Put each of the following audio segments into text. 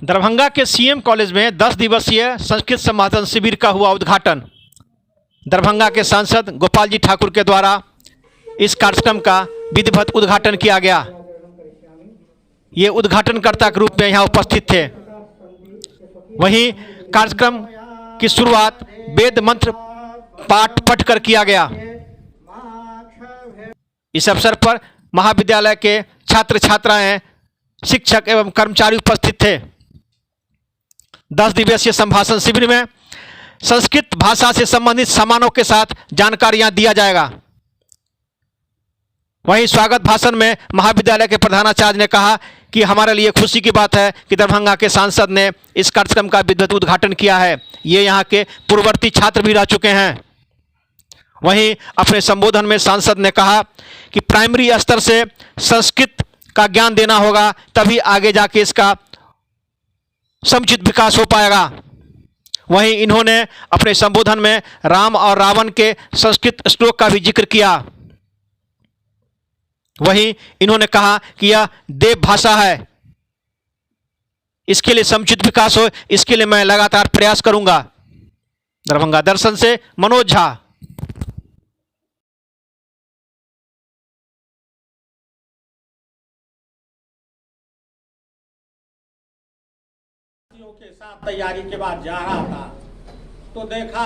दरभंगा के CM college में 10 दिवसीय संस्कृत संवर्धन शिविर का हुआ उद्घाटन। दरभंगा के सांसद गोपाल जी ठाकुर के द्वारा इस कार्यक्रम का विधिवत उद्घाटन किया गया। ये उद्घाटनकर्ता के रूप में यहाँ उपस्थित थे। वहीं कार्यक्रम की शुरुआत वेद मंत्र पाठ पढ़कर किया गया। इस अवसर पर महाविद्यालय के छात्र छात्राएं, शिक्षक एवं कर्मचारी उपस्थित थे। 10 दिवसीय संभाषण शिविर में संस्कृत भाषा से संबंधित सामानों के साथ जानकारियां दिया जाएगा। वहीं स्वागत भाषण में महाविद्यालय के प्रधानाचार्य ने कहा कि हमारे लिए खुशी की बात है कि दरभंगा के सांसद ने इस कार्यक्रम का विधिवत उद्घाटन किया है। ये यहाँ के पूर्ववर्ती छात्र भी रह चुके हैं। वहीं अपने संबोधन में सांसद ने कहा कि प्राइमरी स्तर से संस्कृत का ज्ञान देना होगा, तभी आगे जाके इसका समुचित विकास हो पाएगा। वहीं इन्होंने अपने संबोधन में राम और रावण के संस्कृत श्लोक का भी जिक्र किया। वहीं इन्होंने कहा कि यह देव भाषा है, इसके लिए समुचित विकास हो, इसके लिए मैं लगातार प्रयास करूंगा। दरभंगा दर्शन से मनोज झा। के साथ तैयारी के बाद जा रहा था तो देखा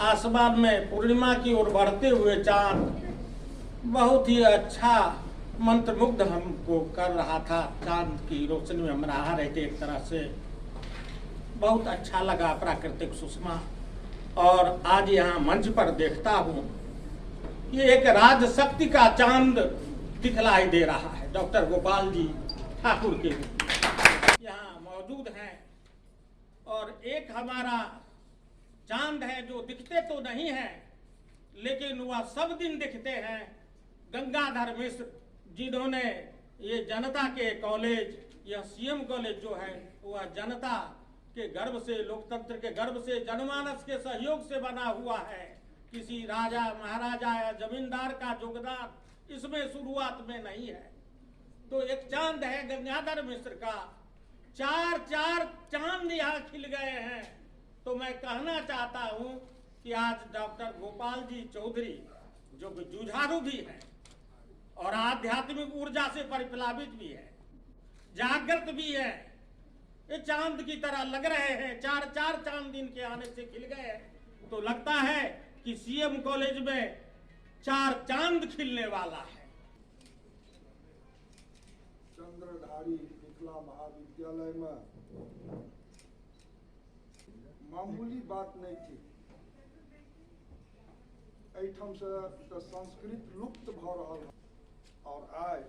आसमान में पूर्णिमा की ओर बढ़ते हुए चांद बहुत ही अच्छा मंत्रमुग्ध हमको कर रहा था। चांद की रोशनी में हम रहा रहे थे, एक तरह से बहुत अच्छा लगा, प्राकृतिक सुषमा। और आज यहाँ मंच पर देखता हूँ ये एक राजशक्ति का चांद दिखलाई दे रहा है। डॉक्टर गोपाल जी ठाकुर के यहाँ मौजूद हैं और एक हमारा चांद है जो दिखते तो नहीं है लेकिन वह सब दिन दिखते हैं, गंगाधर मिश्र, जिन्होंने ये जनता के कॉलेज, यह सीएम कॉलेज जो है वह जनता के गर्व से, लोकतंत्र के गर्व से, जनमानस के सहयोग से बना हुआ है। किसी राजा महाराजा या जमींदार का योगदान इसमें शुरुआत में नहीं है। तो एक चांद है गंगाधर मिश्र का, चार चांद यहाँ खिल गए हैं। तो मैं कहना चाहता हूँ कि आज डॉक्टर गोपाल जी चौधरी जो जुझारू भी है और आध्यात्मिक ऊर्जा से परिप्लावित भी है, जागृत भी है, ये चांद की तरह लग रहे हैं। चार चांद इनके आने से खिल गए हैं। तो लगता है कि सीएम कॉलेज में 4 चांद खिलने वाला है। चंद्रधारी मिथिला महाविद्यालय में मामूली बात नहीं थी। एठम से तो संस्कृत लुप्त भ रहा है और आज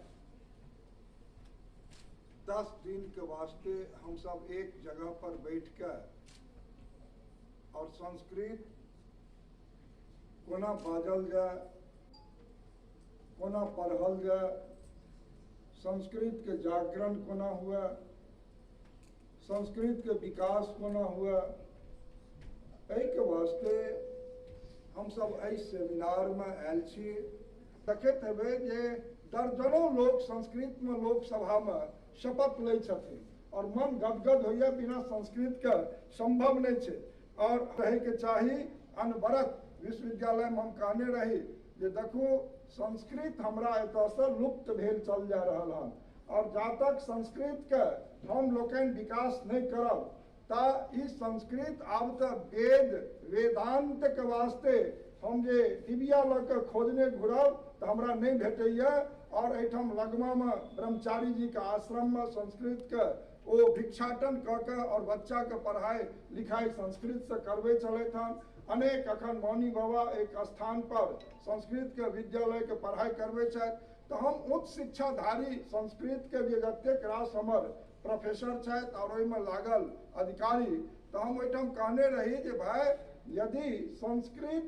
10 दिन के वास्ते हम सब एक जगह पर बैठ कर और संस्कृत कोना बाजल जाए, कोना पढ़ल जाए, संस्कृत के जागरण कोना हुआ, संस्कृत के विकास कोना हुआ, के वास्ते हम सब एहि सेमिनार में आयल छी। देखैत हेबै जे दर्जनों लोग संस्कृत में लोकसभा में शपथ लै छथिन और मन गदगद होइया, बिना संस्कृत के संभव नहीं छै। और रहे के चाही अनवरत विश्वविद्यालय में हम कहने रही जे देखू संस्कृत हमरा एतऽ से लुप्त भेल चल जा रहल हन और जा तक संस्कृत के हम लोकनि विकास नहीं करब ता ई संस्कृत आब तो वेदांत के वास्ते हम जे डिबिया लऽ के खोजने घुरब तो हमरा नहीं भेटैया। और एठम लगमा में ब्रह्मचारी जी के आश्रम में संस्कृत के ओ भिक्षाटन क के और बच्चा के पढ़ाई लिखाई संस्कृत से करबे चलैत हन। अनेक अखन मौनी बाबा एक स्थान पर संस्कृत के विद्यालय के पढ़ाई करबे छथि। तो हम उच्च शिक्षाधारी संस्कृत के जे जतेक रास हमर प्रोफेसर छथि और ओहिमे लागल अधिकारी, तो हम ओहिठाम कहने रही जे भाई यदि संस्कृत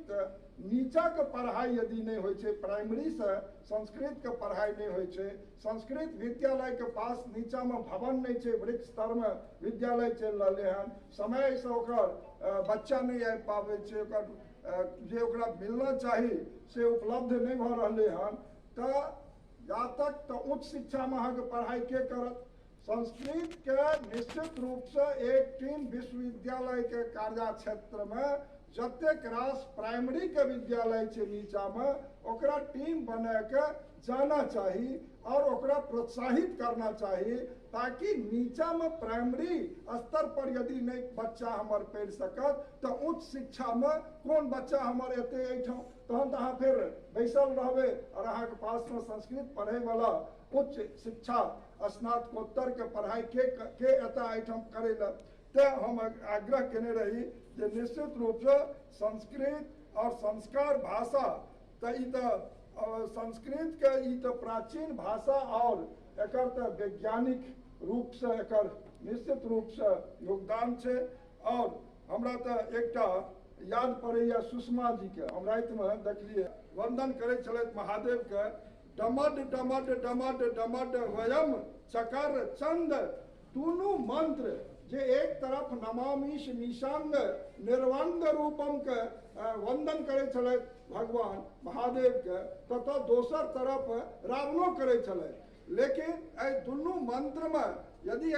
नीचा के पढ़ाई यदि नहीं होइ छै, प्राइमरी से संस्कृत के पढ़ाई नहीं होइ छै, संस्कृत विद्यालय के पास नीचा में भवन नहीं छै, वृक्ष स्तर में विद्यालय चल रहे हन, समय से ओकर बच्चा नहीं आबि पाबै छै, ओकर जे ओकरा मिलना चाही से उपलब्ध नहीं भ रहले हन, तो जा तक तो उच्च शिक्षा में अहाँके पढ़ाई के करत। संस्कृत के निश्चित रूप से एक टीम विश्वविद्यालय के कार्य क्षेत्र में जतेक रास प्राइमरी के विद्यालय छै नीचा में ओकरा टीम बना के जाना चाहिए और ओकरा प्रोत्साहित करना चाहिए, ताकि नीचा में प्राइमरी स्तर पर यदि नहीं बच्चा हमर पढ़ सकत तो उच्च शिक्षा में कौन बच्चा हमर एते एठाम तहन तो अहाँ फिर बैसल रहबे और अहाँ के पास में संस्कृत पढ़े वाला उच्च शिक्षा स्नातकोत्तर के पढ़ाई के एता एठाम करे ला। ते हम आग्रह केने रही जे निश्चित रूप से संस्कृत और संस्कार भाषा संस्कृत के ई तो प्राचीन भाषा और एकर तो वैज्ञानिक रूप से एकर निश्चित रूप से योगदान छे। और हमरा तो एकटा याद पड़ैया सुषमा जी के हम रात में देखलिए वंदन करे छलैथ महादेव के डमड डमड डमड डमड वयम चकर चंद दुनू मंत्र जे एक तरफ नमामिष निशांग निर्वंग रूपम के वंदन करे छलैथ भगवान महादेव के तथा दोसर तरफ रावणो करे छलैथ, लेकिन दुनू मंत्र में यदि